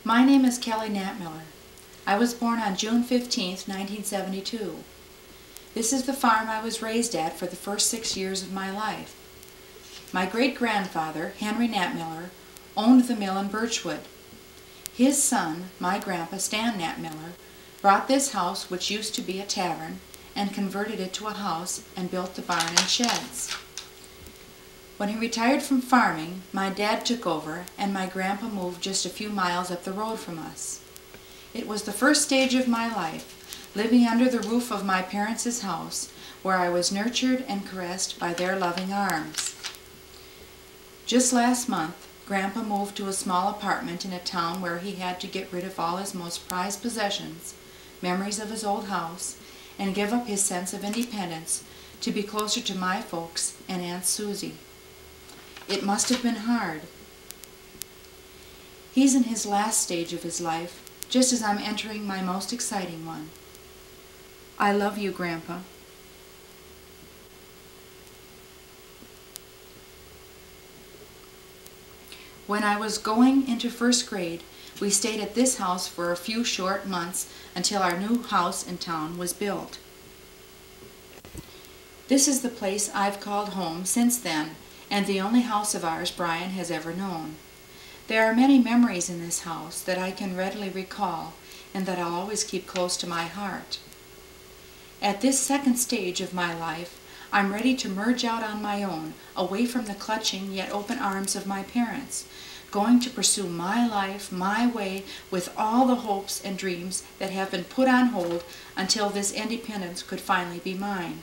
My name is Kelly Knapmiller. I was born on June 15, 1972. This is the farm I was raised at for the first 6 years of my life. My great-grandfather, Henry Knapmiller, owned the mill in Birchwood. His son, my grandpa Stan Knapmiller, bought this house, which used to be a tavern, and converted it to a house and built the barn and sheds. When he retired from farming, my dad took over and my grandpa moved just a few miles up the road from us. It was the first stage of my life, living under the roof of my parents' house, where I was nurtured and caressed by their loving arms. Just last month, Grandpa moved to a small apartment in a town where he had to get rid of all his most prized possessions, memories of his old house, and give up his sense of independence to be closer to my folks and Aunt Susie. It must have been hard. He's in his last stage of his life, just as I'm entering my most exciting one. I love you, Grandpa. When I was going into first grade, we stayed at this house for a few short months until our new house in town was built. This is the place I've called home since then, and the only house of ours Brian has ever known. There are many memories in this house that I can readily recall and that I'll always keep close to my heart. At this second stage of my life, I'm ready to merge out on my own, away from the clutching yet open arms of my parents, going to pursue my life, my way, with all the hopes and dreams that have been put on hold until this independence could finally be mine.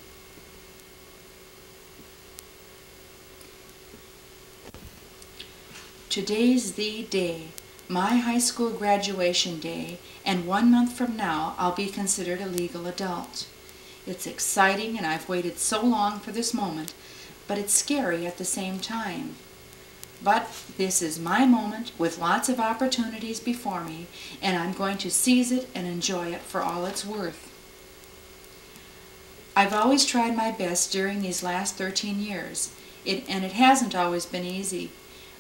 Today's the day, my high school graduation day, and 1 month from now I'll be considered a legal adult. It's exciting and I've waited so long for this moment, but it's scary at the same time. But this is my moment with lots of opportunities before me, and I'm going to seize it and enjoy it for all it's worth. I've always tried my best during these last 13 years, and it hasn't always been easy.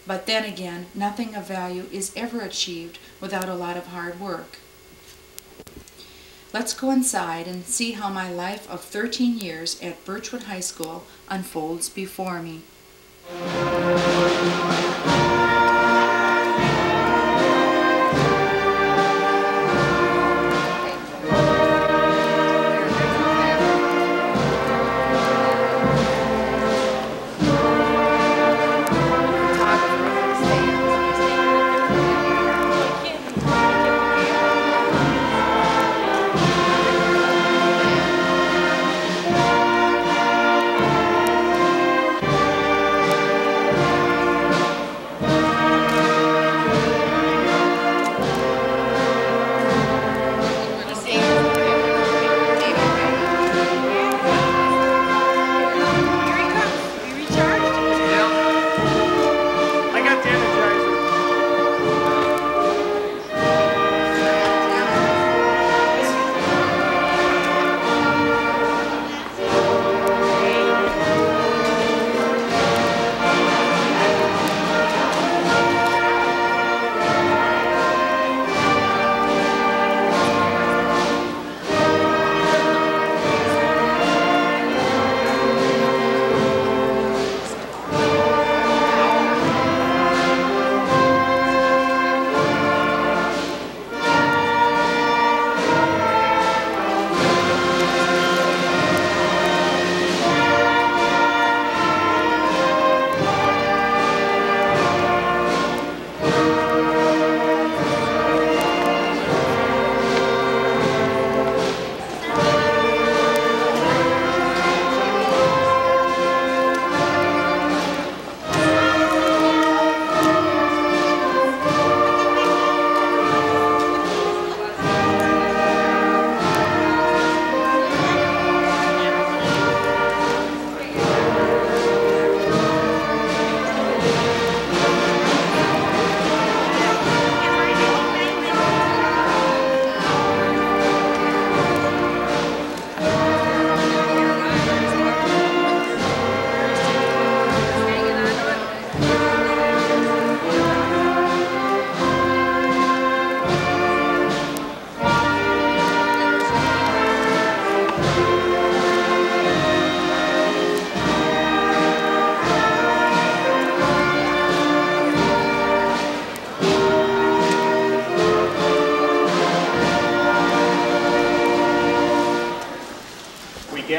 But then again, nothing of value is ever achieved without a lot of hard work. Let's go inside and see how my life of 13 years at Birchwood High School unfolds before me.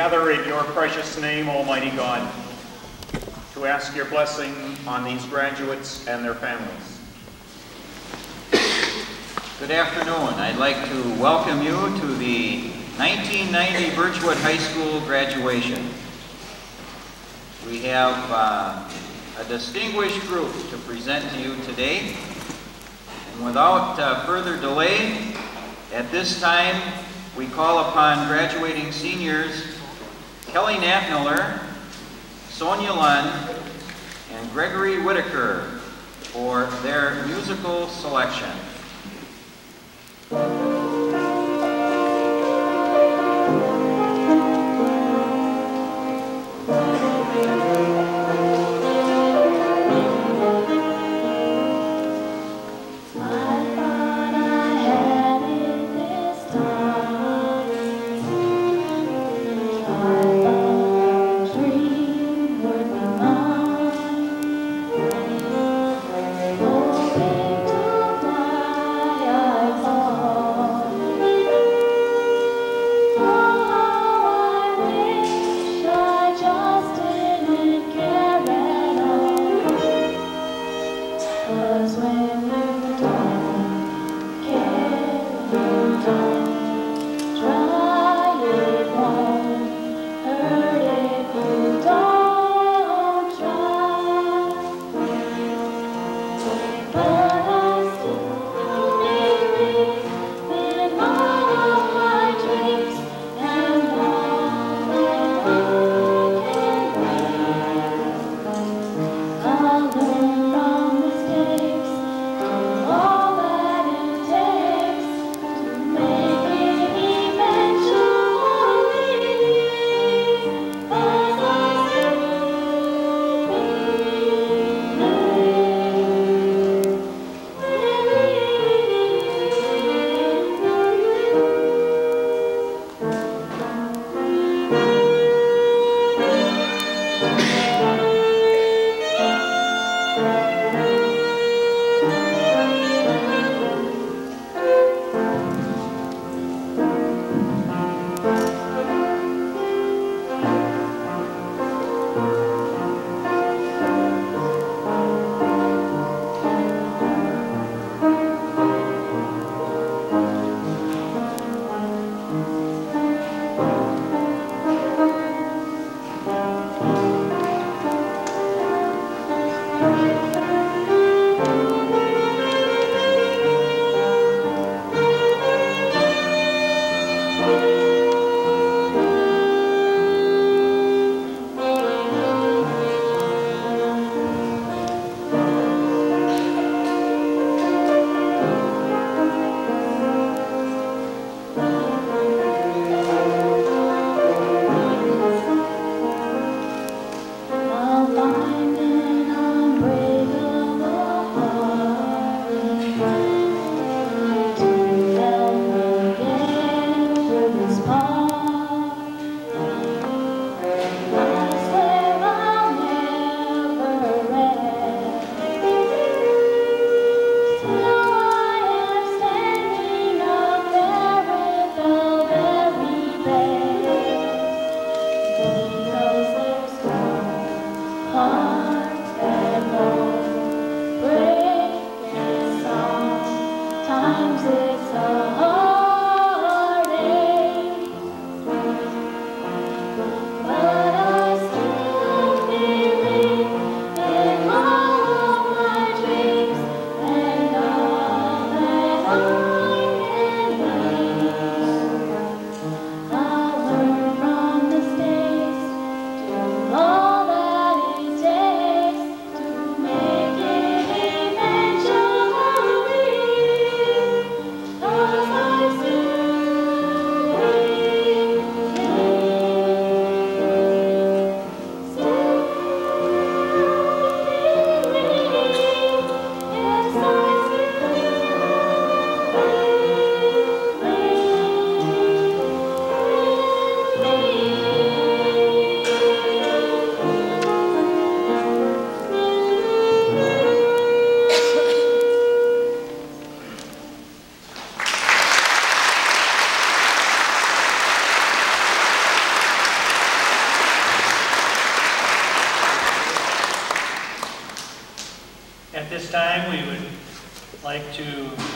gather in your precious name, Almighty God, to ask your blessing on these graduates and their families. Good afternoon. I'd like to welcome you to the 1990 Birchwood High School graduation. We have a distinguished group to present to you today. And without further delay, at this time, we call upon graduating seniors Kelly Knapmiller, Sonia Lund, and Gregory Whitaker for their musical selection. Open to my eyes.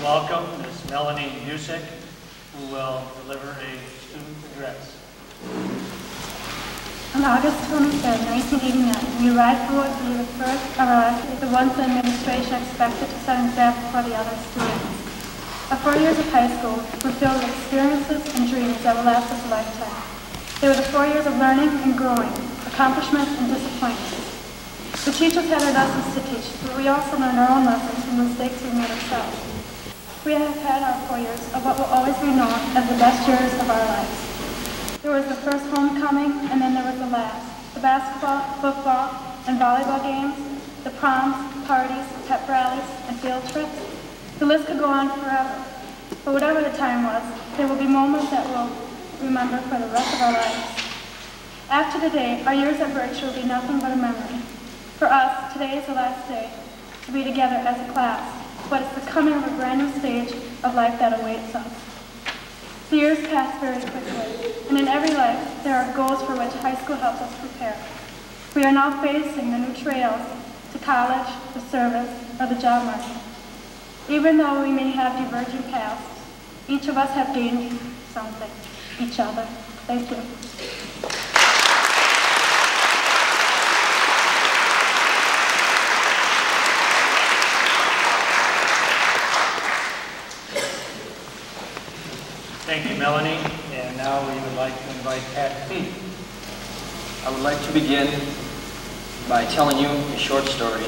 welcome Ms. Melanie Busick, who will deliver a student address. On August 23, 1989, we arrived for what would be the first of us, the ones the administration expected to set an example for the other students. Our 4 years of high school were filled with experiences and dreams that will last us a lifetime. They were the 4 years of learning and growing, accomplishments and disappointments. The teachers had their lessons to teach, but we also learned our own lessons from the mistakes we made ourselves. We have had our 4 years of what will always be known as the best years of our lives. There was the first homecoming, and then there was the last. The basketball, football, and volleyball games, the proms, parties, pep rallies, and field trips. The list could go on forever. But whatever the time was, there will be moments that we'll remember for the rest of our lives. After today, our years at Birch will be nothing but a memory. For us, today is the last day to be together as a class, but it's the coming of a brand new stage of life that awaits us. The years pass very quickly, and in every life, there are goals for which high school helps us prepare. We are now facing the new trails to college, the service, or the job market. Even though we may have diverging paths, each of us have gained something, each other. Thank you. Thank you, Melanie. And now we would like to invite Pat Fee. I would like to begin by telling you a short story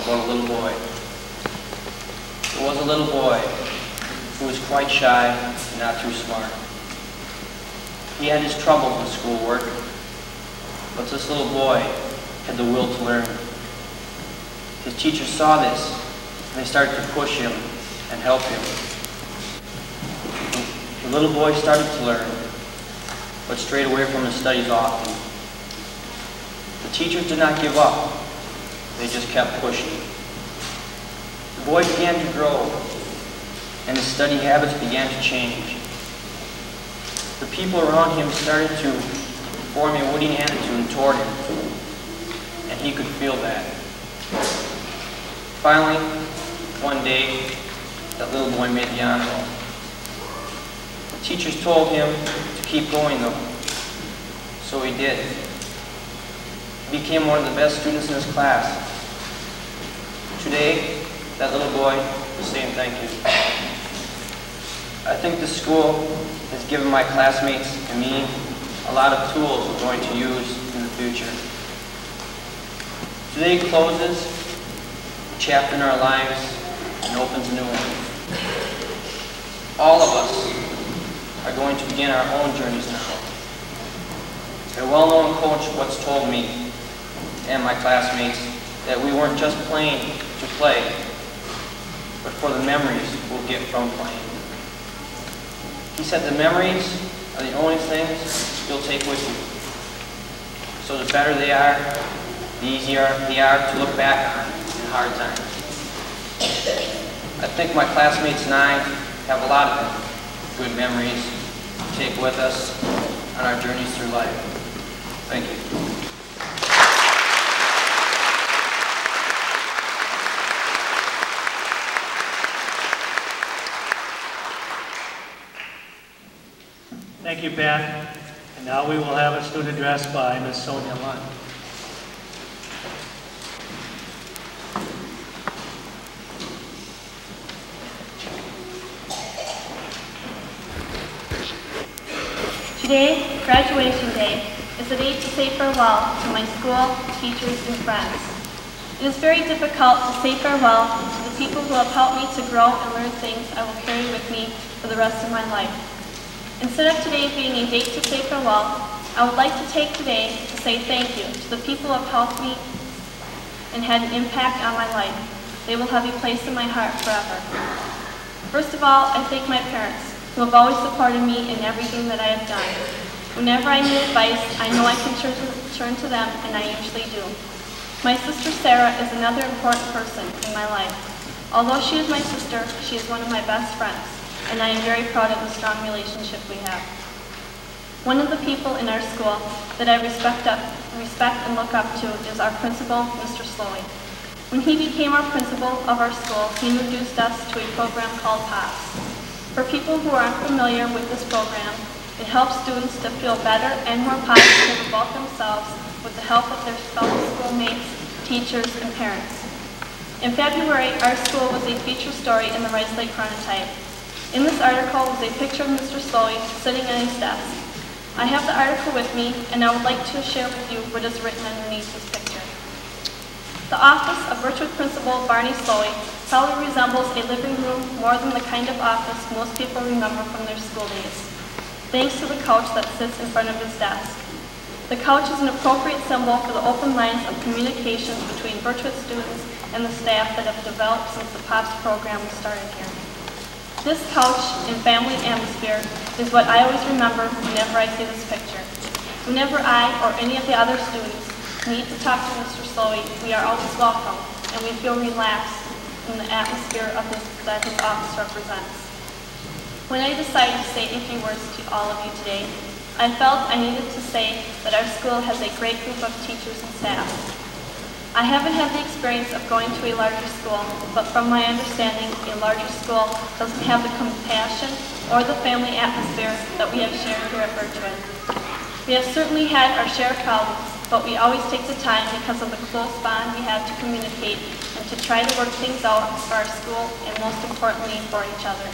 about a little boy. There was a little boy who was quite shy and not too smart. He had his troubles with schoolwork, but this little boy had the will to learn. His teachers saw this, and they started to push him and help him. The little boy started to learn, but strayed away from his studies often. The teachers did not give up. They just kept pushing. The boy began to grow, and his study habits began to change. The people around him started to form a wooden attitude toward him, and he could feel that. Finally, one day, that little boy made the honor roll. The teachers told him to keep going though, so he did. He became one of the best students in his class. Today, that little boy is saying thank you. I think the school has given my classmates and me a lot of tools we're going to use in the future. Today closes a chapter in our lives and opens a new one. All of us are going to begin our own journeys now. A well-known coach once told me and my classmates that we weren't just playing to play, but for the memories we'll get from playing. He said the memories are the only things you'll take with you. So the better they are, the easier they are to look back on in hard times. I think my classmates and I have a lot of good memories to take with us on our journeys through life. Thank you. Thank you, Pat. And now we will have a student address by Ms. Sonia Lund. Today, graduation day, is a day to say farewell to my school, teachers, and friends. It is very difficult to say farewell to the people who have helped me to grow and learn things I will carry with me for the rest of my life. Instead of today being a date to say farewell, I would like to take today to say thank you to the people who have helped me and had an impact on my life. They will have a place in my heart forever. First of all, I thank my parents, who have always supported me in everything that I have done. Whenever I need advice, I know I can turn to them, and I usually do. My sister Sarah is another important person in my life. Although she is my sister, she is one of my best friends, and I am very proud of the strong relationship we have. One of the people in our school that I respect and look up to is our principal, Mr. Slowey. When he became our principal of our school, he introduced us to a program called POPS. For people who are unfamiliar with this program, it helps students to feel better and more positive about themselves with the help of their fellow schoolmates, teachers, and parents. In February, our school was a feature story in the Rice Lake Chronotype. In this article was a picture of Mr. Slowey sitting at his desk. I have the article with me, and I would like to share with you what is written underneath this picture. The office of Birchwood Principal Barney Slowey probably resembles a living room more than the kind of office most people remember from their school days, thanks to the couch that sits in front of his desk. The couch is an appropriate symbol for the open lines of communications between Birchwood students and the staff that have developed since the POPS program was started here. This couch and family atmosphere is what I always remember whenever I see this picture. Whenever I or any of the other students need to talk to Mr. Slowey, we are always welcome and we feel relaxed in the atmosphere of that his office represents. When I decided to say a few words to all of you today, I felt I needed to say that our school has a great group of teachers and staff. I haven't had the experience of going to a larger school, but from my understanding, a larger school doesn't have the compassion or the family atmosphere that we have shared here at Birchwood. We have certainly had our share of problems, but we always take the time because of the close bond we have to communicate and to try to work things out for our school and most importantly for each other.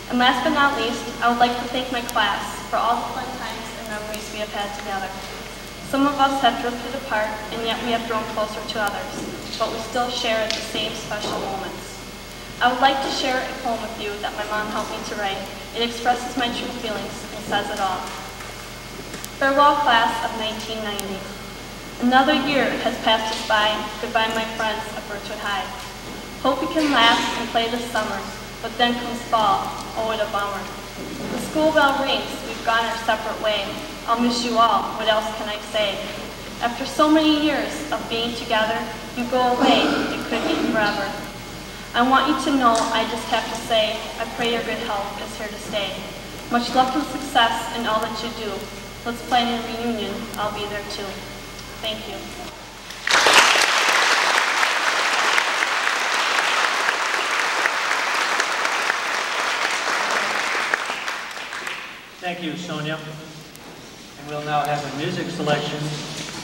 And last but not least, I would like to thank my class for all the fun times and memories we have had together. Some of us have drifted apart, and yet we have grown closer to others, but we still share the same special moments. I would like to share a poem with you that my mom helped me to write. It expresses my true feelings and says it all. Farewell, class of 1990. Another year has passed us by. Goodbye, my friends of Birchwood High. Hope we can laugh and play this summer, but then comes fall. Oh, what a bummer. The school bell rings. We've gone our separate way. I'll miss you all, what else can I say? After so many years of being together, you go away, it could be forever. I want you to know, I just have to say, I pray your good health is here to stay. Much luck and success in all that you do. Let's plan a reunion, I'll be there too. Thank you. Thank you, Sonia. And we'll now have a music selection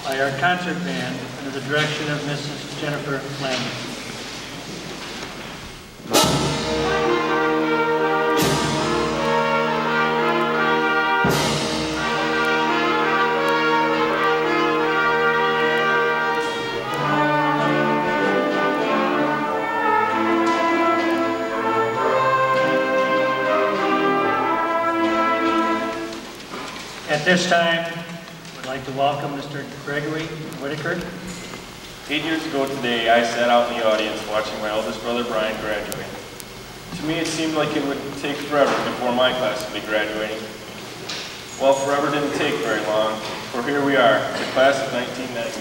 by our concert band under the direction of Mrs. Jennifer Lambert. At this time, we'd like to welcome Mr. Gregory Whitaker. 8 years ago today, I sat out in the audience watching my oldest brother Brian graduate. To me, it seemed like it would take forever before my class would be graduating. Well, forever didn't take very long, for here we are, the class of 1990.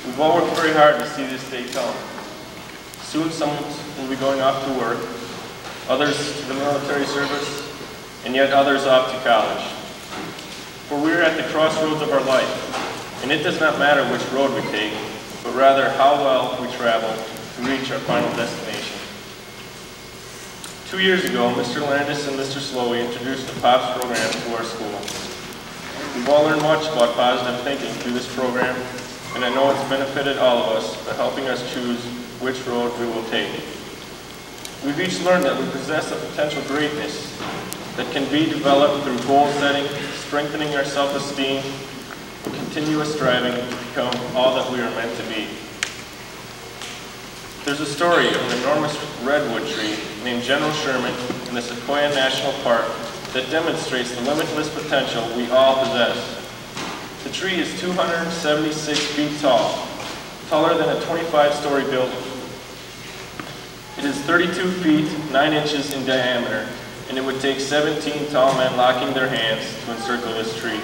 We've all worked very hard to see this day come. Soon some will be going off to work, others to the military service, and yet others off to college. For we are at the crossroads of our life, and it does not matter which road we take, but rather how well we travel to reach our final destination. 2 years ago, Mr. Landis and Mr. Slowey introduced the POPS program to our school. We've all learned much about positive thinking through this program, and I know it's benefited all of us by helping us choose which road we will take. We've each learned that we possess a potential greatness that can be developed through goal setting, strengthening our self-esteem, and continuous striving to become all that we are meant to be. There's a story of an enormous redwood tree named General Sherman in the Sequoia National Park that demonstrates the limitless potential we all possess. The tree is 276 feet tall, taller than a 25-story building. It is 32 feet, 9 inches in diameter, and it would take 17 tall men locking their hands to encircle this tree.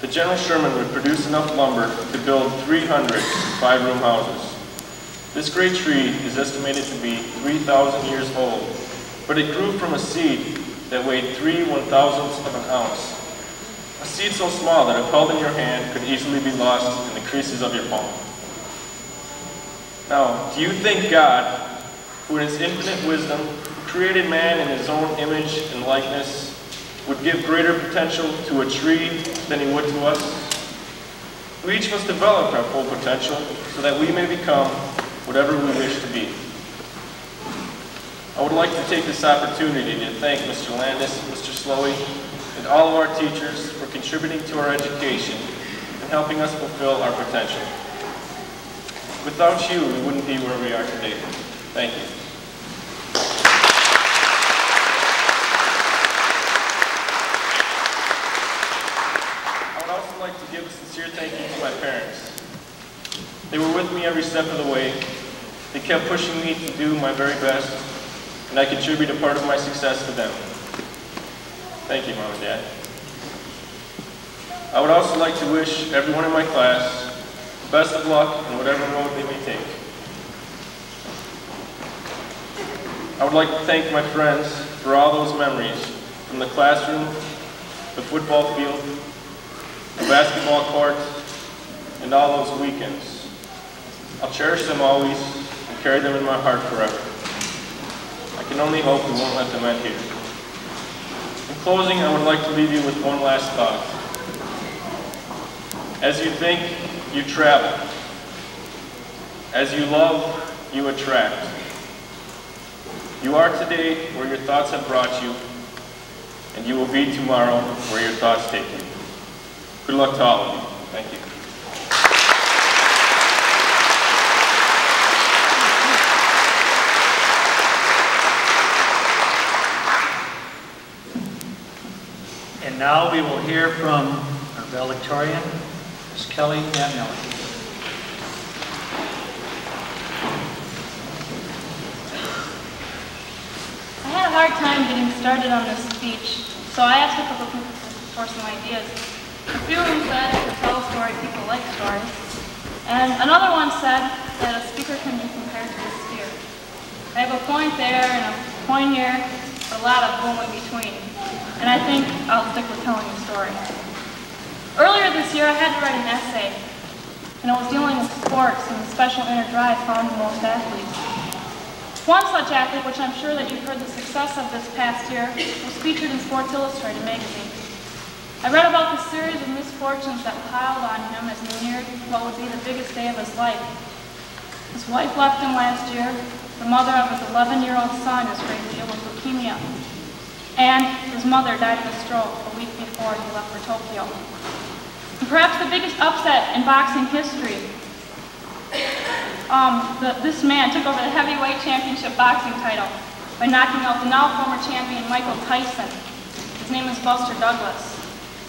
The General Sherman would produce enough lumber to build 300 5-room houses. This great tree is estimated to be 3,000 years old, but it grew from a seed that weighed 3/1000ths of an ounce. A seed so small that if held in your hand could easily be lost in the creases of your palm. Now, do you think God, who in his infinite wisdom created man in his own image and likeness, would give greater potential to a tree than he would to us? We each must develop our full potential so that we may become whatever we wish to be. I would like to take this opportunity to thank Mr. Landis, Mr. Slowey, and all of our teachers for contributing to our education and helping us fulfill our potential. Without you, we wouldn't be where we are today. Thank you. I would also like to give a sincere thank you to my parents. They were with me every step of the way. They kept pushing me to do my very best, and I contribute a part of my success to them. Thank you, Mom and Dad. I would also like to wish everyone in my class the best of luck in whatever road they may take. I would like to thank my friends for all those memories from the classroom, the football field, the basketball court, and all those weekends. I'll cherish them always and carry them in my heart forever. I can only hope we won't let them end here. In closing, I would like to leave you with one last thought. As you think, you travel. As you love, you attract. You are today where your thoughts have brought you, and you will be tomorrow where your thoughts take you. Good luck to all of you. Thank you. And now we will hear from our valedictorian, Ms. Kelly Miller. I had a hard time getting started on this speech, so I asked a couple people for some ideas. A few of them said to tell a story, people like stories. And another one said that a speaker can be compared to a sphere. I have a point there and a point here, but a lot of boom in between. And I think I'll stick with telling the story. Earlier this year, I had to write an essay, and it was dealing with sports and the special inner drive found in most athletes. One such athlete, which I'm sure that you've heard the success of this past year, was featured in Sports Illustrated magazine. I read about the series of misfortunes that piled on him as he neared what would be the biggest day of his life. His wife left him last year. The mother of his 11-year-old son is gravely ill with leukemia. And his mother died of a stroke a week before he left for Tokyo. And perhaps the biggest upset in boxing history, this man took over the heavyweight championship boxing title by knocking out the now former champion Michael Tyson. His name is Buster Douglas.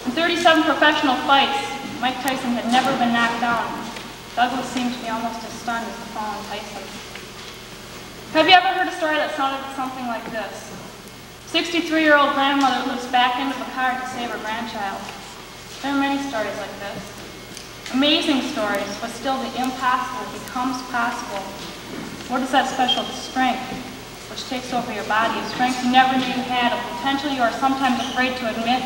In 37 professional fights, Mike Tyson had never been knocked down. Douglas seemed to be almost as stunned as the fallen Tyson. Have you ever heard a story that sounded something like this? 63-year-old grandmother lifts back into the car to save her grandchild. There are many stories like this. Amazing stories, but still the impossible becomes possible. What is that special strength which takes over your body? A strength you never knew you had, a potential you are sometimes afraid to admit,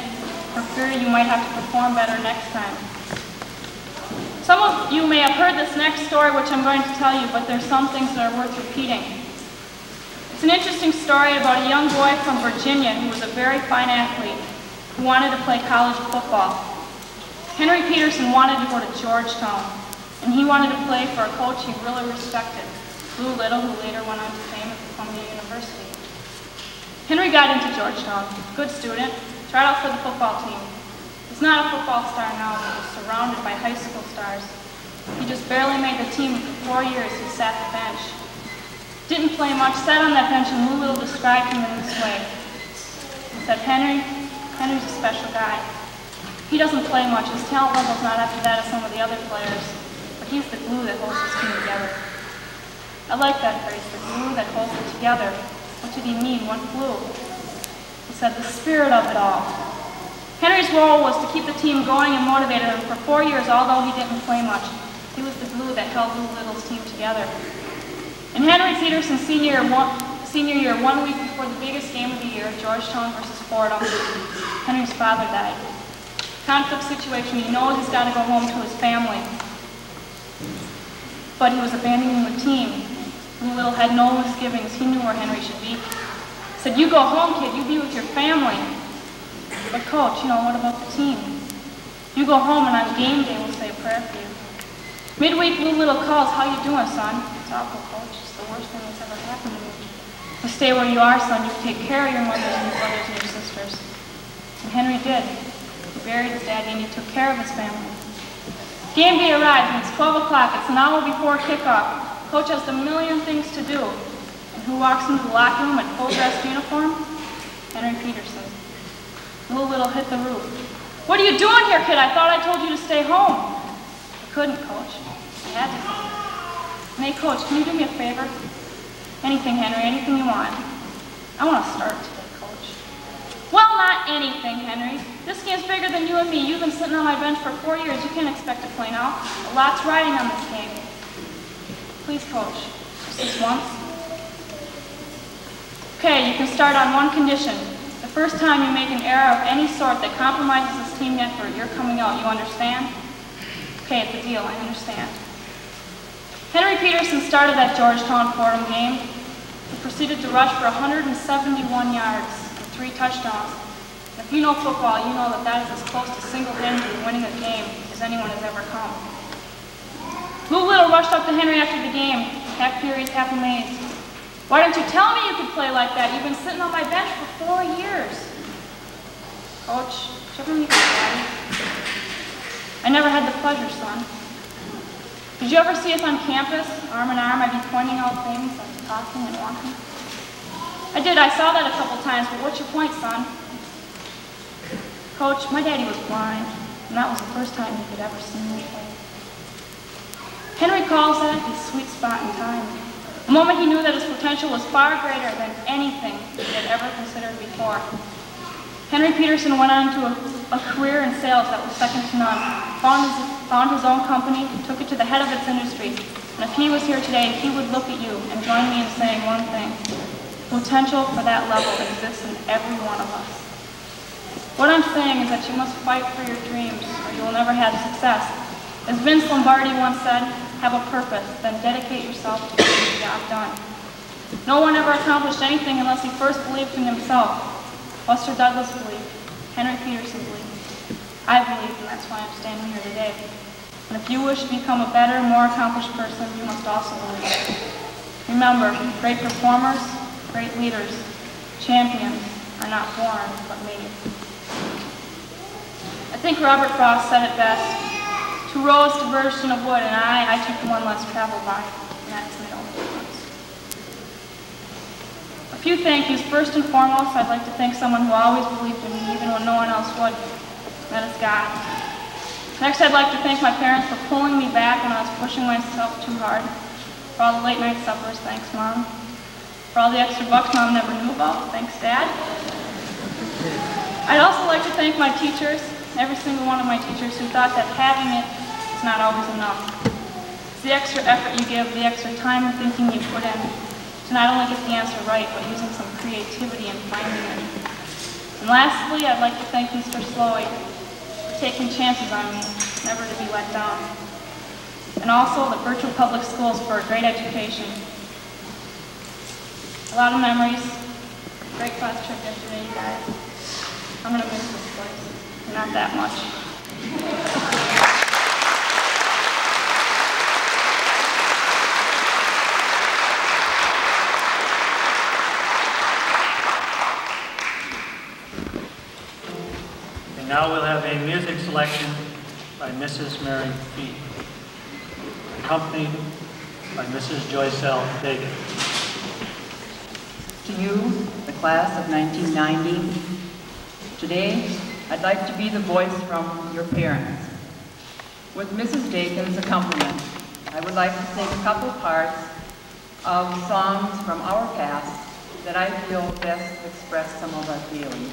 or fear you might have to perform better next time. Some of you may have heard this next story, which I'm going to tell you, but there's some things that are worth repeating. It's an interesting story about a young boy from Virginia who was a very fine athlete who wanted to play college football. Henry Peterson wanted to go to Georgetown, and he wanted to play for a coach he really respected, Lou Little, who later went on to fame at Columbia University. Henry got into Georgetown, good student, tried out for the football team. He's not a football star now, but he's surrounded by high school stars. He just barely made the team. For 4 years, he sat the bench. Didn't play much, sat on that bench, and Lou Little described him in this way. He said, Henry's a special guy. He doesn't play much. His talent level's not up to that of some of the other players, but he's the glue that holds his team together. I like that phrase, the glue that holds it together. What did he mean? What glue? He said, the spirit of it all. Henry's role was to keep the team going and motivated him. For 4 years, although he didn't play much, he was the glue that held Lou Little's team together. In Henry Peterson's senior year, 1 week before the biggest game of the year, Georgetown versus Fordham, Henry's father died. Conflict situation, he knows he's got to go home to his family. but he was abandoning the team. Lou Little had no misgivings. He knew where Henry should be. He said, "You go home, kid. You be with your family." "But Coach, what about the team?" "You go home and on game day we'll say a prayer for you." Midweek, Lou Little calls, "How you doing, son?" "It's awful, Coach. It's the worst thing that's ever happened to me." "You stay where you are, son. You take care of your mothers and your brothers and your sisters." And Henry did. He buried his daddy and he took care of his family. Game day arrives and it's 12 o'clock. It's an hour before kickoff. Coach has a million things to do. And who walks into the locker room in full dress uniform? Henry Peterson. Lou Little hit the roof. "What are you doing here, kid? I thought I told you to stay home." "I couldn't, Coach. I had to." "And hey, Coach, can you do me a favor?" "Anything, Henry, anything you want." "I want to start today, Coach." "Well, not anything, Henry. This game's bigger than you and me. You've been sitting on my bench for 4 years. You can't expect to play now. A lot's riding on this game." "Please, Coach, just this once." "Okay, you can start on one condition. The first time you make an error of any sort that compromises this team effort, you're coming out. You understand?" "Okay, it's a deal. I understand." Henry Peterson started that Georgetown Fordham game. He proceeded to rush for 171 yards and 3 touchdowns. And if you know football, you know that that is as close to single-handedly winning a game as anyone has ever come. Lou Little rushed up to Henry after the game, half furious, half amazed. "Why didn't you tell me you could play like that? You've been sitting on my bench for 4 years." "Coach, did you ever meet my daddy?" "I never had the pleasure, son." "Did you ever see us on campus, arm in arm? I'd be pointing out things, and talking and walking." "I did. I saw that a couple times, but what's your point, son?" "Coach, my daddy was blind, and that was the first time he could ever see me play." Henry calls that his sweet spot in time. The moment he knew that his potential was far greater than anything he had ever considered before. Henry Peterson went on to a career in sales that was second to none, found his own company, took it to the head of its industry, and if he was here today, he would look at you and join me in saying one thing: potential for that level exists in every one of us. What I'm saying is that you must fight for your dreams, or you will never have success. As Vince Lombardi once said, have a purpose, then dedicate yourself to getting the job done. No one ever accomplished anything unless he first believed in himself. Buster Douglas believed. Henry Peterson believed. I believed, and that's why I'm standing here today. And if you wish to become a better, more accomplished person, you must also believe. Remember, great performers, great leaders, champions are not born, but made. I think Robert Frost said it best: 2 roads diverged in a wood, and I took the one less traveled by, and that's my only difference. A few thank yous. First and foremost, I'd like to thank someone who always believed in me, even when no one else would. That is God. Next, I'd like to thank my parents for pulling me back when I was pushing myself too hard. For all the late night suppers, thanks, Mom. For all the extra bucks Mom never knew about, thanks, Dad. I'd also like to thank my teachers, every single one of my teachers who thought that having it is not always enough. It's the extra effort you give, the extra time and thinking you put in to not only get the answer right, but using some creativity in finding it. And lastly, I'd like to thank Mr. Slowey for taking chances on me, never to be let down. And also the Birchwood Public Schools for a great education. A lot of memories. Great class trip yesterday, you guys. I'm going to miss this place. Not that much. And now we'll have a music selection by Mrs. Mary Fee, accompanied by Mrs. Joyce L. Dagan. To you, the class of 1990, today I'd like to be the voice from your parents. With Mrs. Dagan's accompaniment, I would like to sing a couple parts of songs from our past that I feel best express some of our feelings.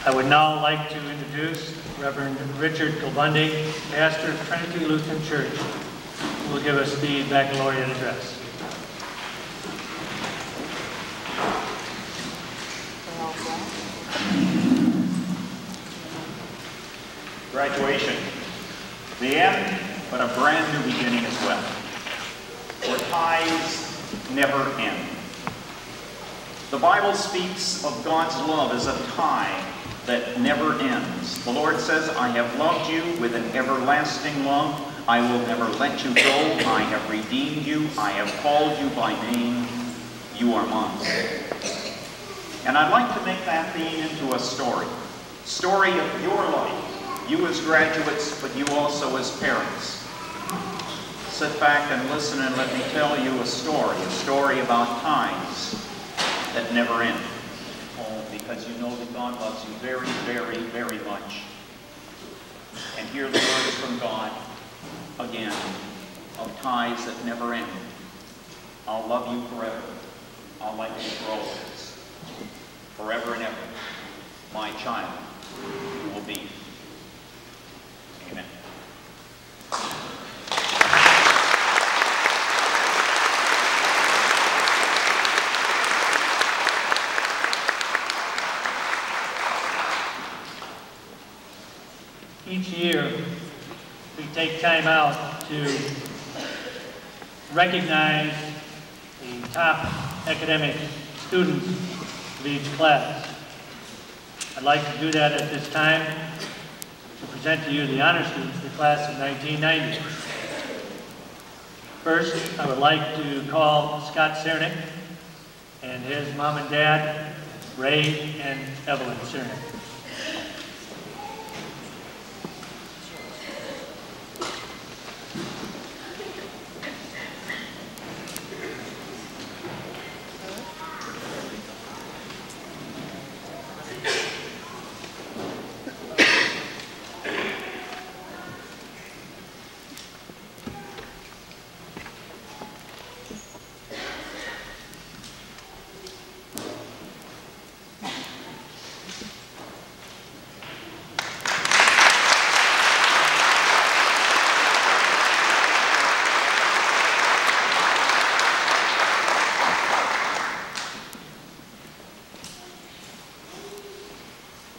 I would now like to introduce Reverend Richard Kilbundy, pastor of Trinity Lutheran Church, who will give us the baccalaureate address. Graduation. The end, but a brand new beginning as well. For ties never end. The Bible speaks of God's love as a tie that never ends. The Lord says, I have loved you with an everlasting love. I will never let you go. I have redeemed you. I have called you by name. You are mine. And I'd like to make that theme into a story. Story of your life. You as graduates, but you also as parents. Sit back and listen and let me tell you a story about ties that never end. Oh, because you know that God loves you very, very, very much. And hear the words from God again of ties that never end. I'll love you forever. I'll like you for always. Forever and ever, my child, you will be. Amen. Each year, we take time out to recognize the top academic students of each class. I'd like to do that at this time to present to you the honor students of the class of 1990. First, I would like to call Scott Cernick and his mom and dad, Ray and Evelyn Cernick.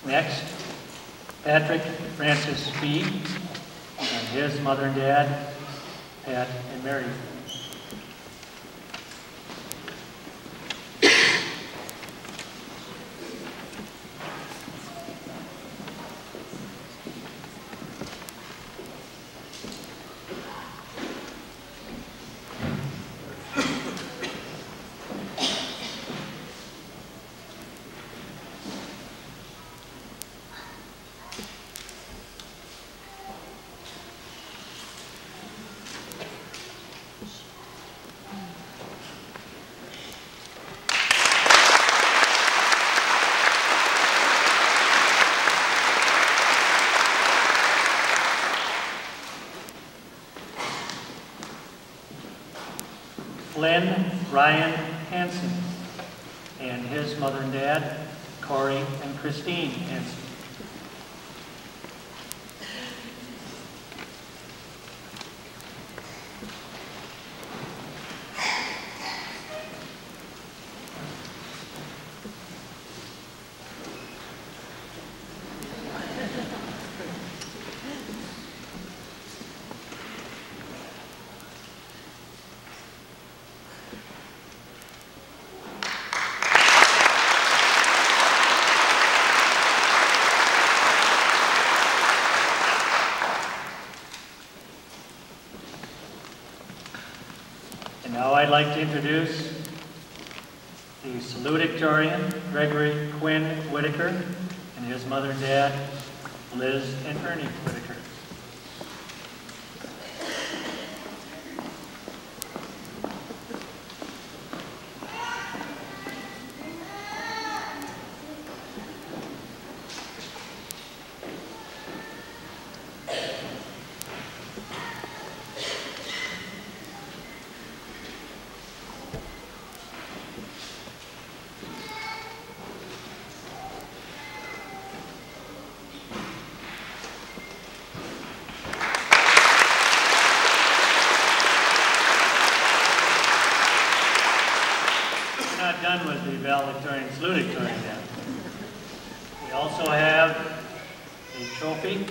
Next, Patrick Francis Fee and his mother and dad, Pat and Mary. Glenn Ryan Hansen and his mother and dad, Corey and Christine Hansen. Now I'd like to introduce the salutatorian, Gregory Quinn Whitaker, and his mother and dad, Liz and Ernie Whitaker. also have a trophy.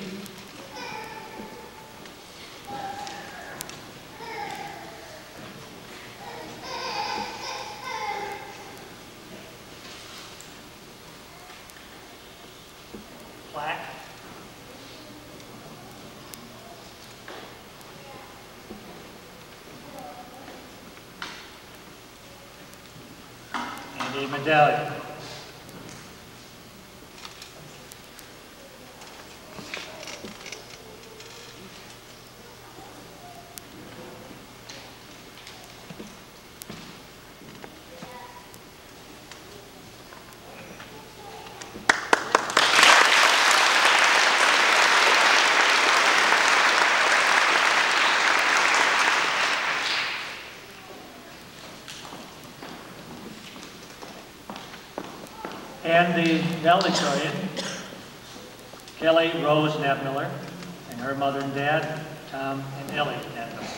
Plaque. And a medallion. And the valedictorian, Kelly Rose Knapmiller, and her mother and dad, Tom and Ellie Knapmiller.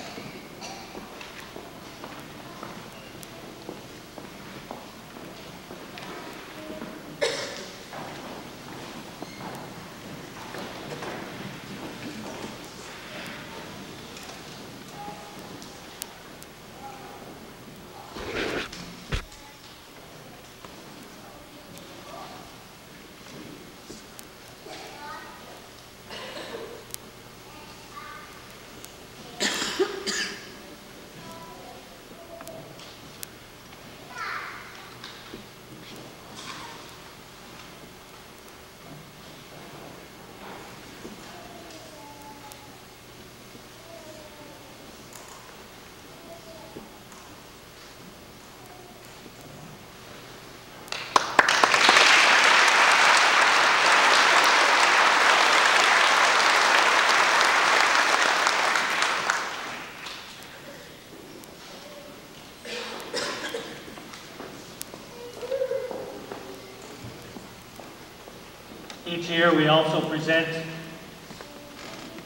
Each year we also present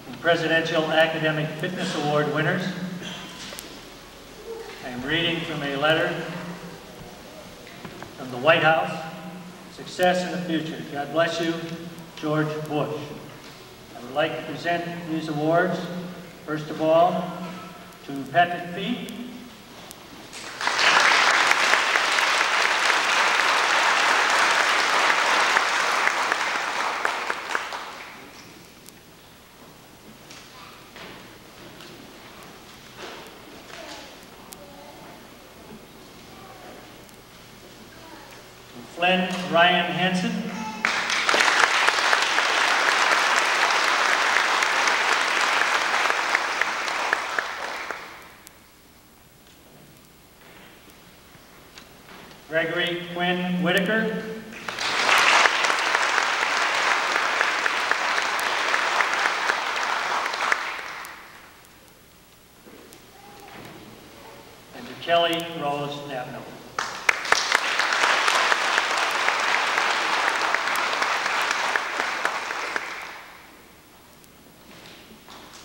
the Presidential Academic Fitness Award winners. I am reading from a letter from the White House, Success in the Future. God bless you, George Bush. I would like to present these awards, first of all, to Patrick Fee, Flynn Ryan Hansen, Gregory Quinn Whitaker, and to Kelly Rose Knapmiller.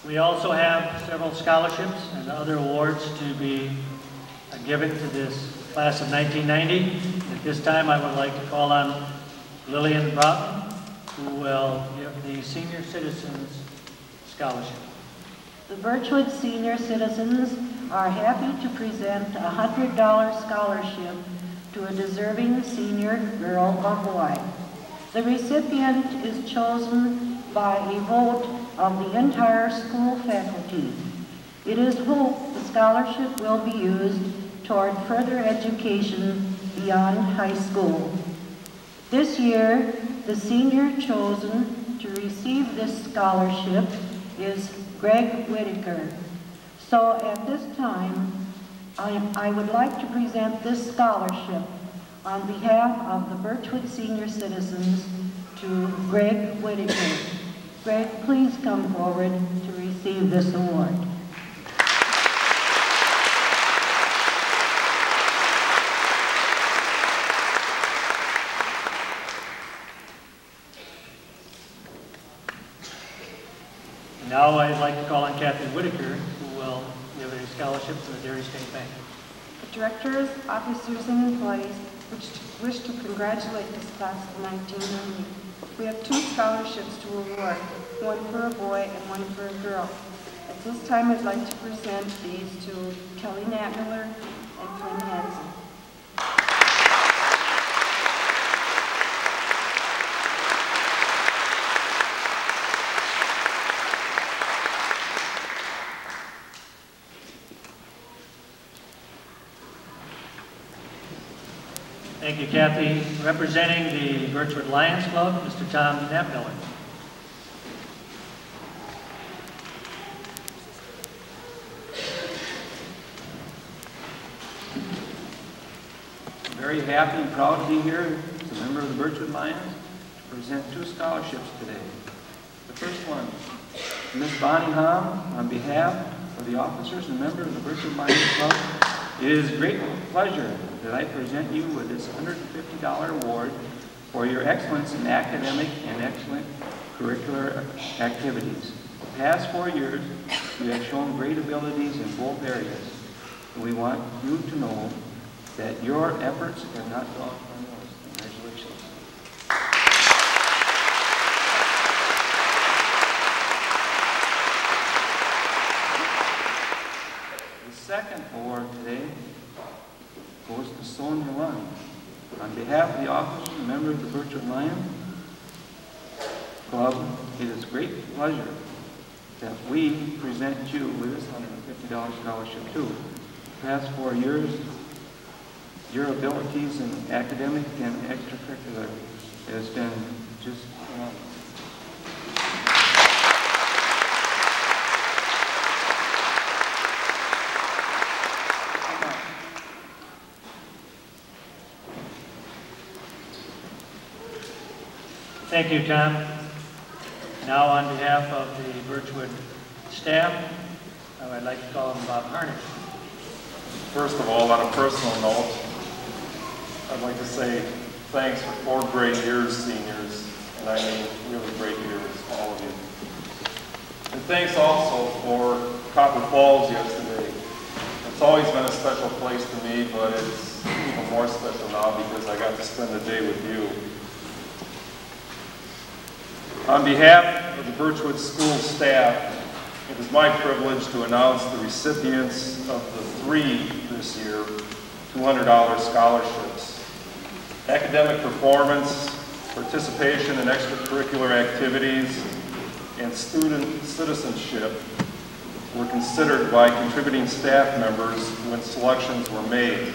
We also have several scholarships and other awards to be given to this class of 1990. At this time, I would like to call on Lillian Broughton, who will give the Senior Citizens Scholarship. The Birchwood Senior Citizens are happy to present a $100 scholarship to a deserving senior girl or boy. The recipient is chosen by a vote of the entire school faculty. It is hoped the scholarship will be used toward further education beyond high school. This year, the senior chosen to receive this scholarship is Greg Whitaker. So at this time, I would like to present this scholarship on behalf of the Birchwood Senior Citizens to Greg Whitaker. Greg, please come forward to receive this award. Now I'd like to call on Kathy Whitaker, who will give a scholarship to the Dairy State Bank. Directors, officers, and employees wish to congratulate this class of 1990. We have 2 scholarships to award, one for a boy and one for a girl. At this time, I'd like to present these to Kelly Natmiller and Flynn Hansen. Thank you, Kathy. Representing the Birchwood Lions Club, Mr. Tom Natmiller. I'm very happy and proud to be here as a member of the Birchwood Lions to present 2 scholarships today. The first one, Ms. Bonnie Hom, on behalf of the officers and members of the Birchwood Lions Club. It is a great pleasure that I present you with this $150 award for your excellence in academic and excellent curricular activities. The past 4 years, you have shown great abilities in both areas. We want you to know that your efforts have not gone unnoticed. Congratulations. The second award today goes to Sonia Lund. On behalf of the officers and members of the Birchwood Lions Club, it is a great pleasure that we present you with this $150 scholarship too. The past 4 years, your abilities in academic and extracurricular has been just phenomenal. Thank you, Tom. Now, on behalf of the Birchwood staff, I would like to call on Bob Harnish. First of all, on a personal note, I'd like to say thanks for 4 great years, seniors, and I mean really great years, all of you. And thanks also for Copper Falls yesterday. It's always been a special place to me, but it's even more special now because I got to spend the day with you. On behalf of the Birchwood School staff, it is my privilege to announce the recipients of the 3 this year $200 scholarships. Academic performance, participation in extracurricular activities, and student citizenship were considered by contributing staff members when selections were made.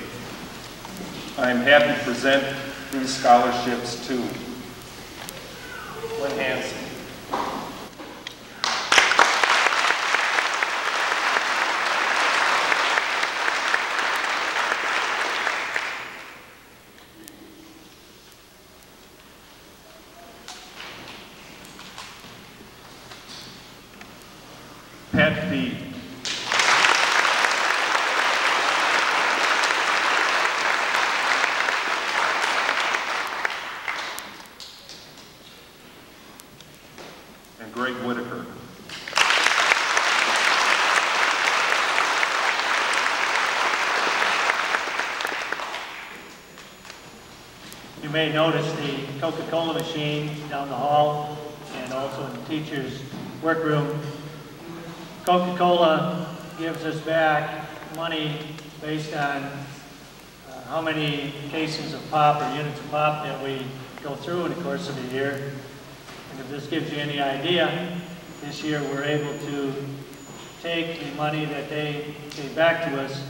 I am happy to present these scholarships to Flynn Hansen. Pat B. And Greg Whitaker. You may notice the Coca-Cola machine down the hall and also in the teacher's workroom. Coca-Cola gives us back money based on how many cases of pop or units of pop that we go through in the course of a year. And if this gives you any idea, this year we're able to take the money that they gave back to us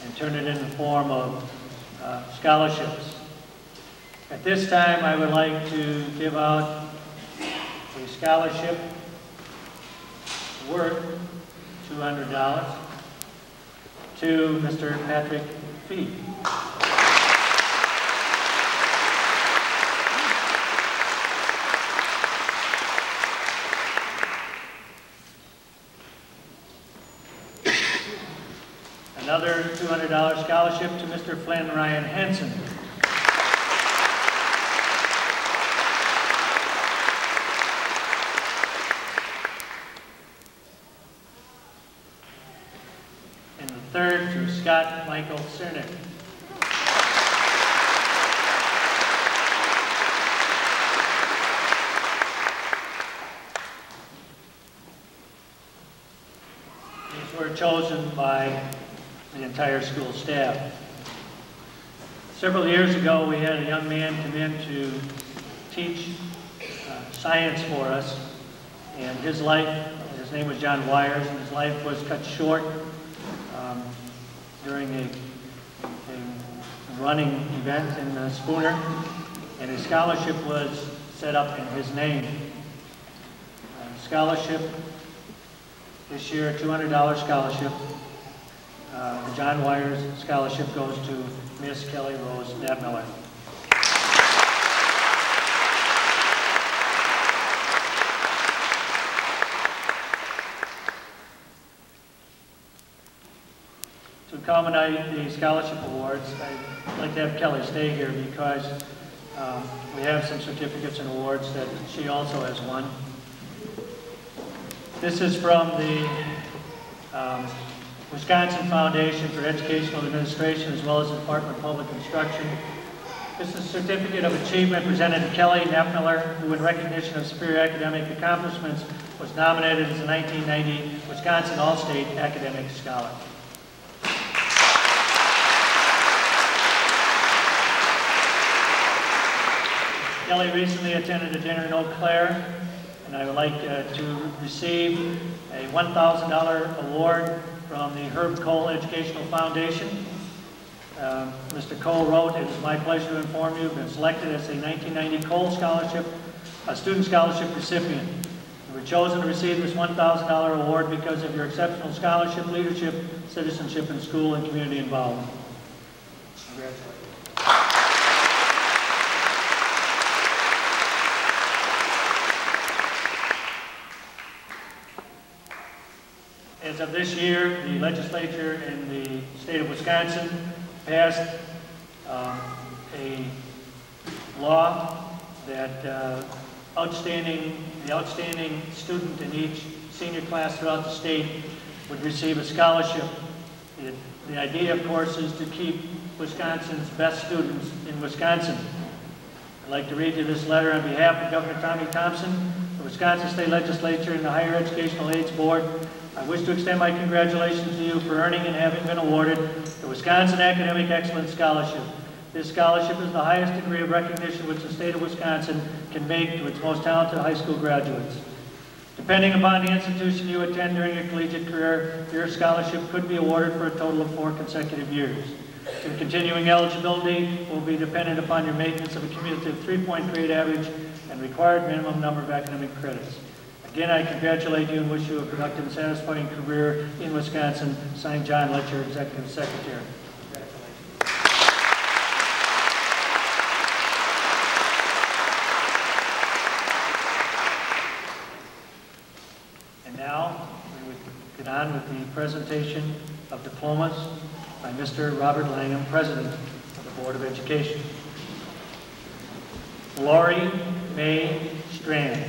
and turn it in the form of scholarships. At this time, I would like to give out a scholarship worth $200 to Mr. Patrick Fee. Another $200 scholarship to Mr. Flynn Ryan Henson. And the third to Scott Michael Cernick. chosen by the entire school staff. Several years ago, we had a young man come in to teach science for us, and his name was John Wires, and his life was cut short during a running event in Spooner, and a scholarship was set up in his name. Scholarship this year, $200 scholarship. The John Wires scholarship goes to Miss Kelly Rose Knapmiller. To culminate the scholarship awards, I'd like to have Kelly stay here because we have some certificates and awards that she also has won. This is from the Wisconsin Foundation for Educational Administration as well as the Department of Public Instruction. This is a certificate of achievement presented to Kelly Knapmiller, who in recognition of superior academic accomplishments was nominated as a 1990 Wisconsin All-State Academic Scholar. Kelly recently attended a dinner in Eau Claire, and I would like to receive a $1,000 award from the Herb Cole Educational Foundation. Mr. Cole wrote, "It is my pleasure to inform you, you've been selected as a 1990 Cole Scholarship, a student scholarship recipient. You were chosen to receive this $1,000 award because of your exceptional scholarship, leadership, citizenship, and school and community involvement." Congratulations. As of this year, the legislature in the state of Wisconsin passed a law that the outstanding student in each senior class throughout the state would receive a scholarship. The idea, of course, is to keep Wisconsin's best students in Wisconsin. I'd like to read you this letter on behalf of Governor Tommy Thompson, the Wisconsin State Legislature, and the Higher Educational Aids Board. I wish to extend my congratulations to you for earning and having been awarded the Wisconsin Academic Excellence Scholarship. This scholarship is the highest degree of recognition which the state of Wisconsin can make to its most talented high school graduates. Depending upon the institution you attend during your collegiate career, your scholarship could be awarded for a total of 4 consecutive years. Your continuing eligibility will be dependent upon your maintenance of a cumulative 3-point grade average and required minimum number of academic credits. Again, I congratulate you and wish you a productive and satisfying career in Wisconsin. Signed, John Letcher, Executive Secretary. And now, we would get on with the presentation of diplomas by Mr. Robert Langham, President of the Board of Education. Lori Mae Strand.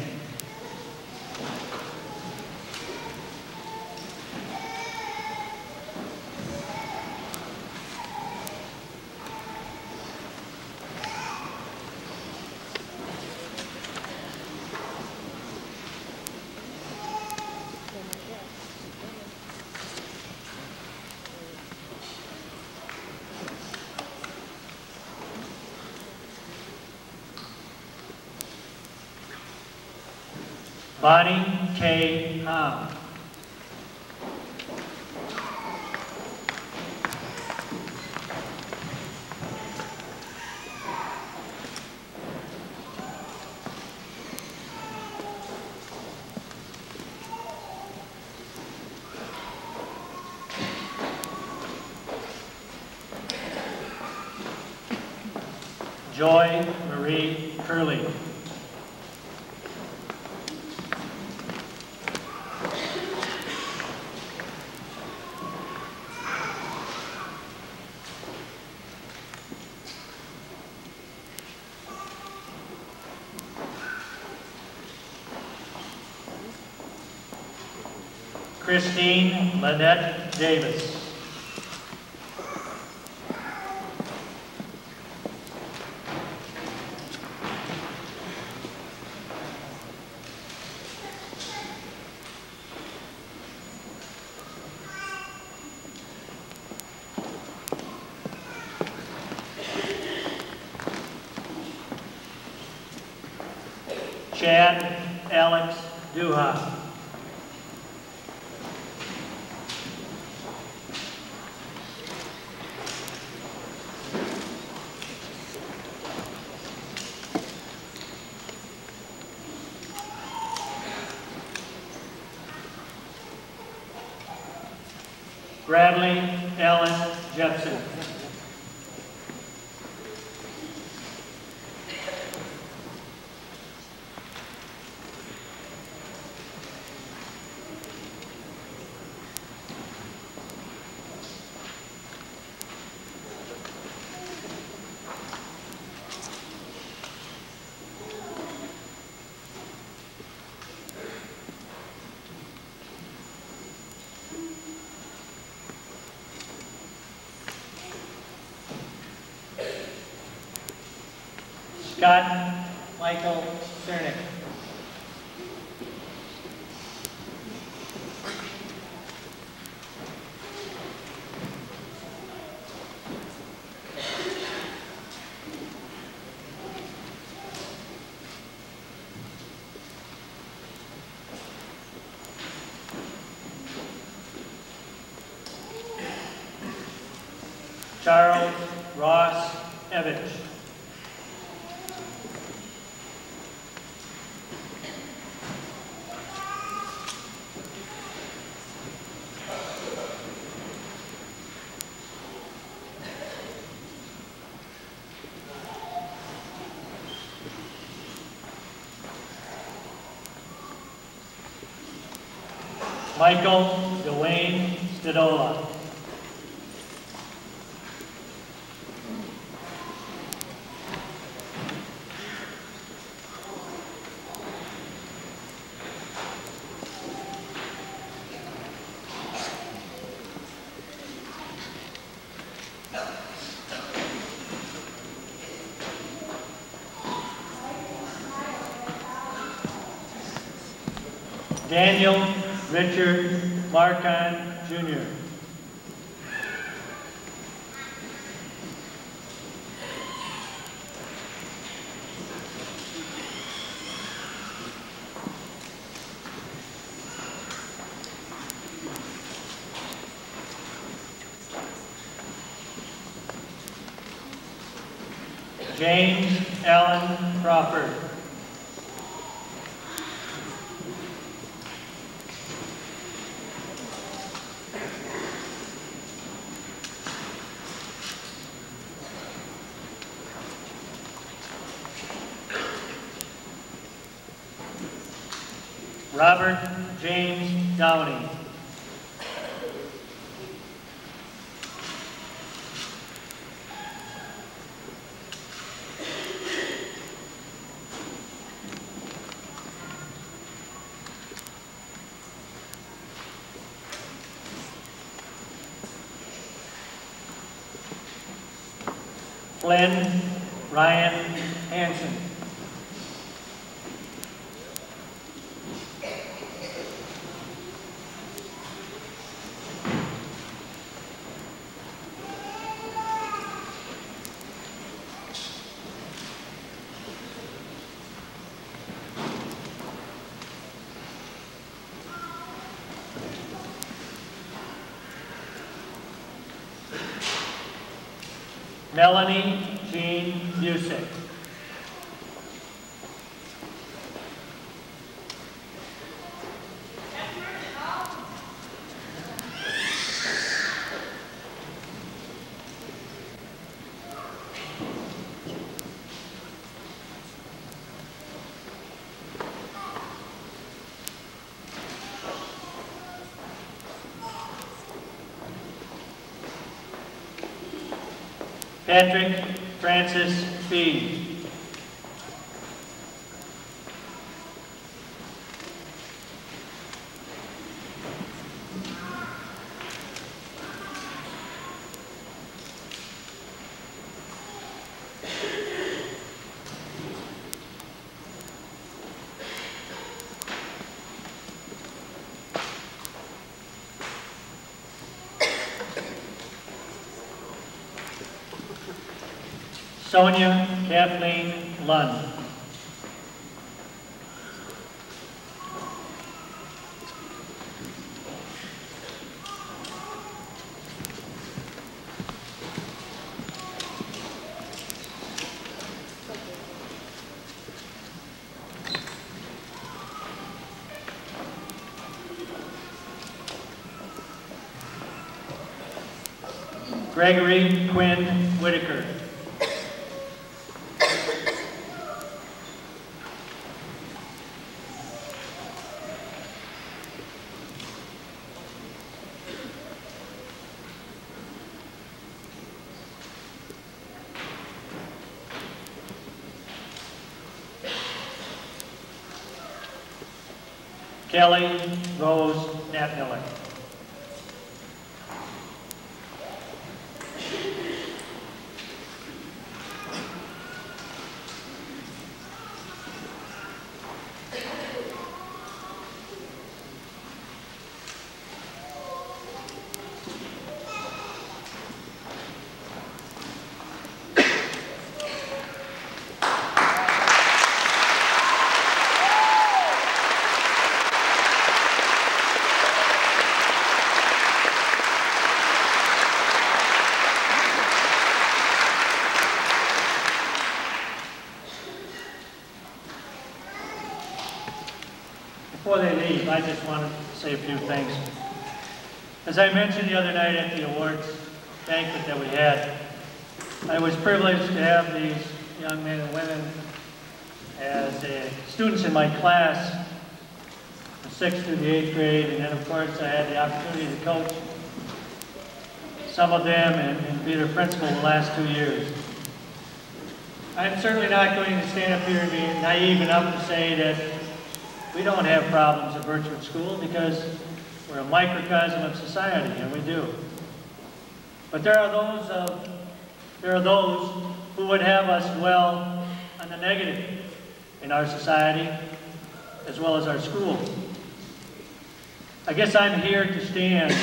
Bonnie K. Hom. Joy Marie Curley. Christine Lynette Davis. Chad Alex Duha. Bradley Allen Jepson. Scott Michael Cernick. Charles Ross Evich. Michael Dwayne Stadola. Daniel Richard Marcon, Jr. James Allen Crawford. Robert James Downey. Flynn Ryan Hansen. Melanie Jean Busick. Patrick Francis Fee. Sonia Kathleen Lund. Gregory Quinn Whitaker. Kelly Rose Natmiller. Before they leave, I just wanted to say a few things. As I mentioned the other night at the awards banquet that we had, I was privileged to have these young men and women as students in my class, the 6th through the 8th grade, and then of course I had the opportunity to coach some of them and be their principal the last 2 years. I'm certainly not going to stand up here and be naive enough to say that we don't have problems at Birchwood School, because we're a microcosm of society, and we do. But there are those who would have us dwell on the negative in our society, as well as our school. I guess I'm here to stand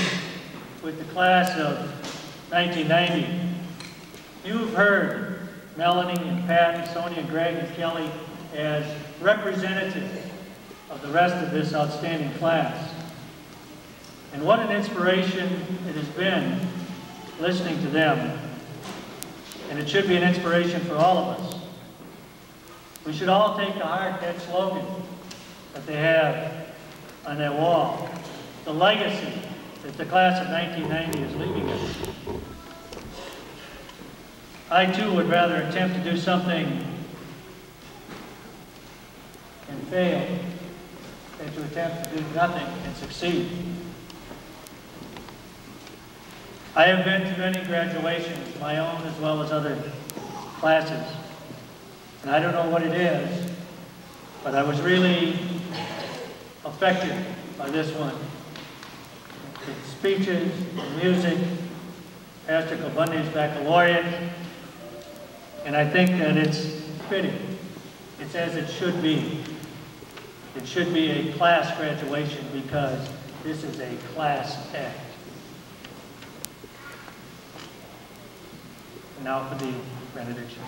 with the class of 1990. You've heard Melanie and Pat and Sonia and Greg and Kelly as representatives of the rest of this outstanding class. And what an inspiration it has been listening to them. And it should be an inspiration for all of us. We should all take to heart that slogan that they have on that wall, the legacy that the class of 1990 is leaving us. I too would rather attempt to do something and fail than to attempt to do nothing and succeed. I have been to many graduations, my own as well as other classes, and I don't know what it is, but I was really affected by this one. The speeches, the music, Pastor Kobundi's baccalaureate, and I think that it's fitting. It's as it should be. It should be a class graduation, because this is a class act. And now for the benediction.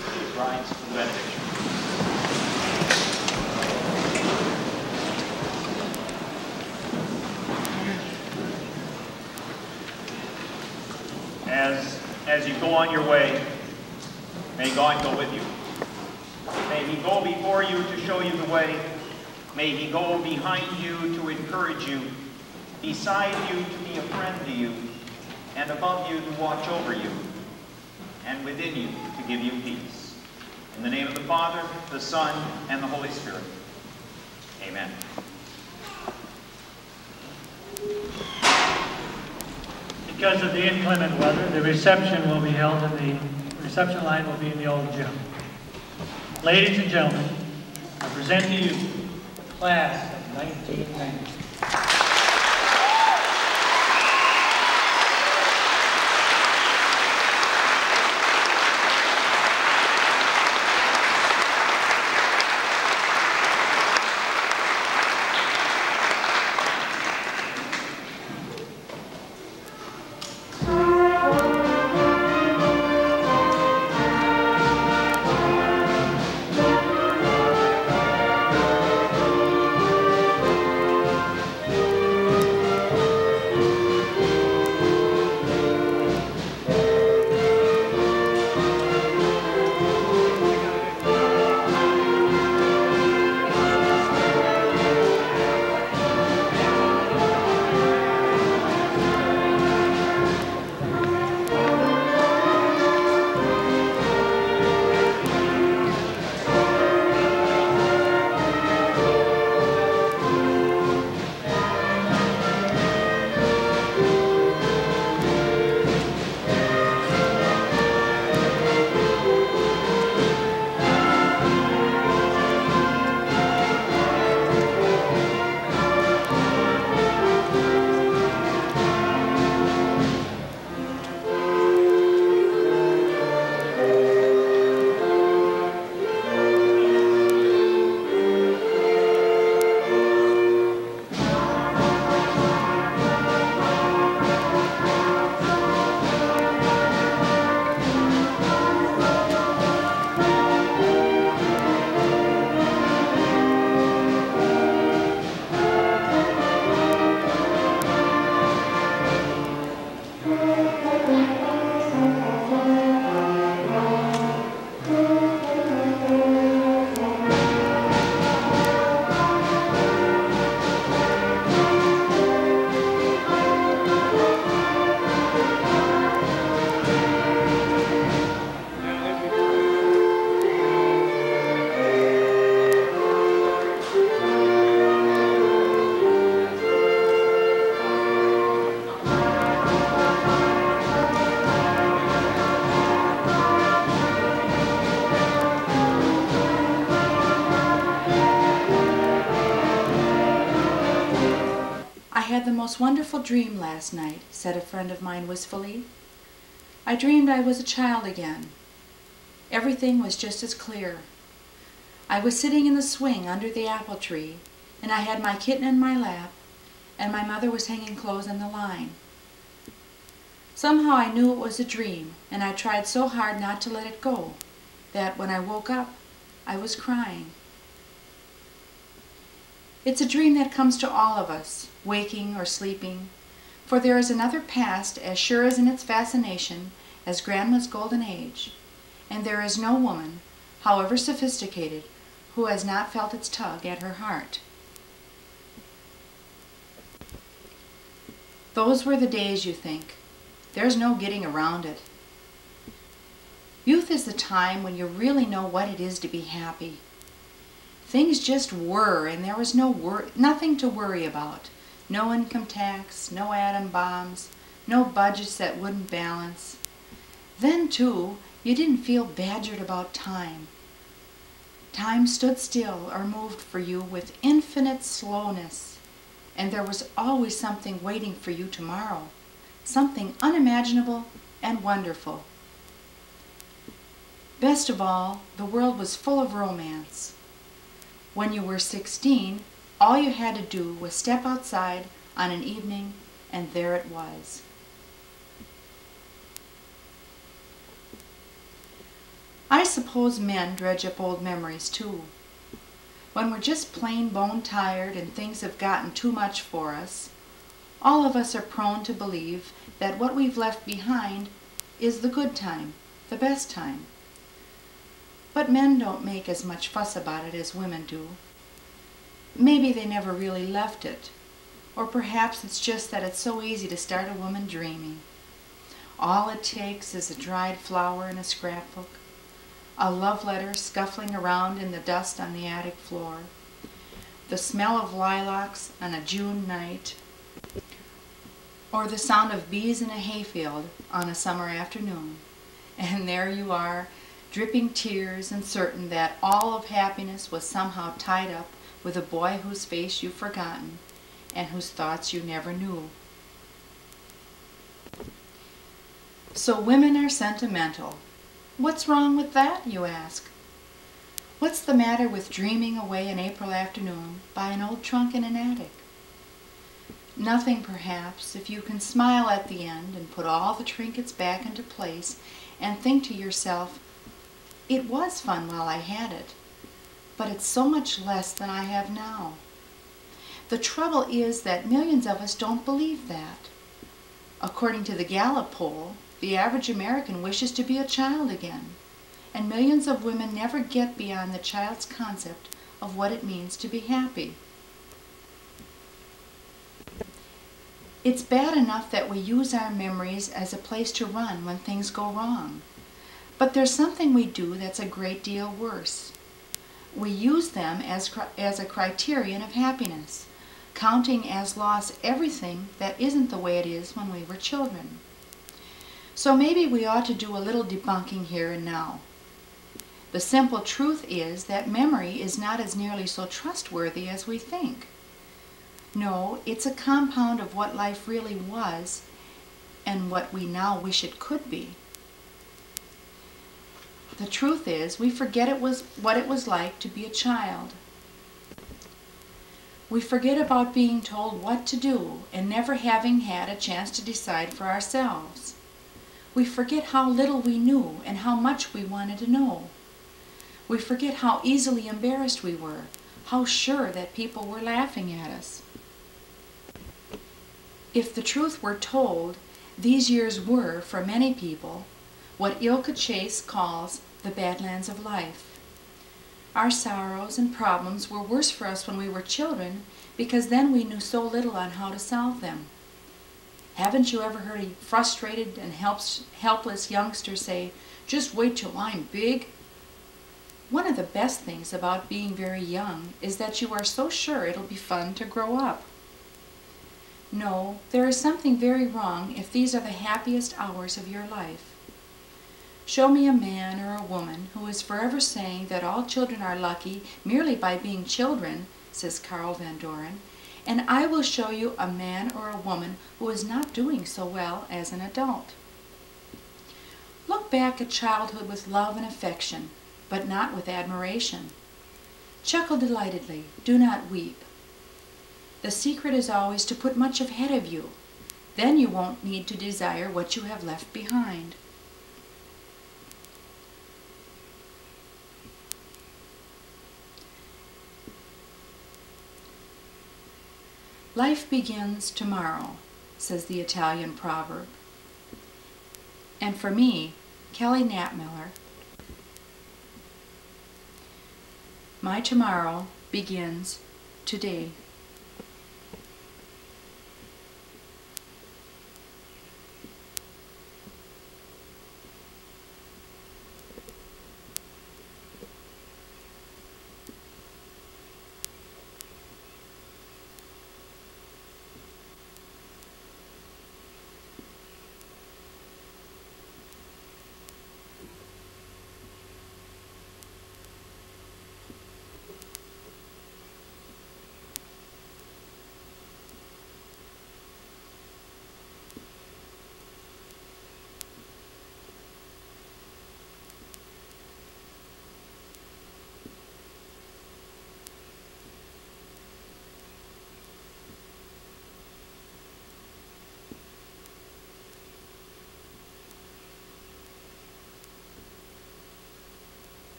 Please rise for the benediction. As you go on your way, may God go with you. May He go before you to show you the way. May He go behind you to encourage you, beside you to be a friend to you, and above you to watch over you, and within you to give you peace. In the name of the Father, the Son, and the Holy Spirit. Amen. Because of the inclement weather, the reception will be held in the reception line will be in the old gym. Ladies and gentlemen, I present to you the class of 1990. most wonderful dream last night," said a friend of mine wistfully. "I dreamed I was a child again. Everything was just as clear. I was sitting in the swing under the apple tree, and I had my kitten in my lap, and my mother was hanging clothes on the line. Somehow I knew it was a dream, and I tried so hard not to let it go, that when I woke up, I was crying." It's a dream that comes to all of us, waking or sleeping, for there is another past as sure as in its fascination as Grandma's golden age, and there is no woman, however sophisticated, who has not felt its tug at her heart. Those were the days, you think. There's no getting around it. Youth is the time when you really know what it is to be happy. Things just were, and there was nothing to worry about. No income tax, no atom bombs, no budgets that wouldn't balance. Then, too, you didn't feel badgered about time. Time stood still or moved for you with infinite slowness, and there was always something waiting for you tomorrow, something unimaginable and wonderful. Best of all, the world was full of romance. When you were 16, all you had to do was step outside on an evening, and there it was. I suppose men dredge up old memories too. When we're just plain bone tired and things have gotten too much for us, all of us are prone to believe that what we've left behind is the good time, the best time. But men don't make as much fuss about it as women do. Maybe they never really left it, or perhaps it's just that it's so easy to start a woman dreaming. All it takes is a dried flower in a scrapbook, a love letter scuffling around in the dust on the attic floor, the smell of lilacs on a June night, or the sound of bees in a hayfield on a summer afternoon, and there you are, dripping tears and certain that all of happiness was somehow tied up with a boy whose face you've forgotten and whose thoughts you never knew. So women are sentimental. What's wrong with that, you ask? What's the matter with dreaming away an April afternoon by an old trunk in an attic? Nothing, perhaps, if you can smile at the end and put all the trinkets back into place and think to yourself, it was fun while I had it, but it's so much less than I have now. The trouble is that millions of us don't believe that. According to the Gallup poll, the average American wishes to be a child again, and millions of women never get beyond the child's concept of what it means to be happy. It's bad enough that we use our memories as a place to run when things go wrong, but there's something we do that's a great deal worse. We use them as a criterion of happiness, counting as loss everything that isn't the way it is when we were children. So maybe we ought to do a little debunking here and now. The simple truth is that memory is not as nearly so trustworthy as we think. No, it's a compound of what life really was and what we now wish it could be. The truth is, we forget what it was like to be a child. We forget about being told what to do and never having had a chance to decide for ourselves. We forget how little we knew and how much we wanted to know. We forget how easily embarrassed we were, how sure that people were laughing at us. If the truth were told, these years were, for many people, what Ilka Chase calls the Badlands of life. Our sorrows and problems were worse for us when we were children because then we knew so little on how to solve them. Haven't you ever heard a frustrated and helpless youngster say, "Just wait till I'm big"? One of the best things about being very young is that you are so sure it'll be fun to grow up. No, there is something very wrong if these are the happiest hours of your life. Show me a man or a woman who is forever saying that all children are lucky merely by being children, says Carl Van Doren, and I will show you a man or a woman who is not doing so well as an adult. Look back at childhood with love and affection, but not with admiration. Chuckle delightedly, do not weep. The secret is always to put much ahead of you. Then you won't need to desire what you have left behind. Life begins tomorrow, says the Italian proverb. And for me, Kelly Knappmiller, my tomorrow begins today.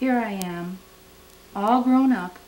Here I am, all grown up,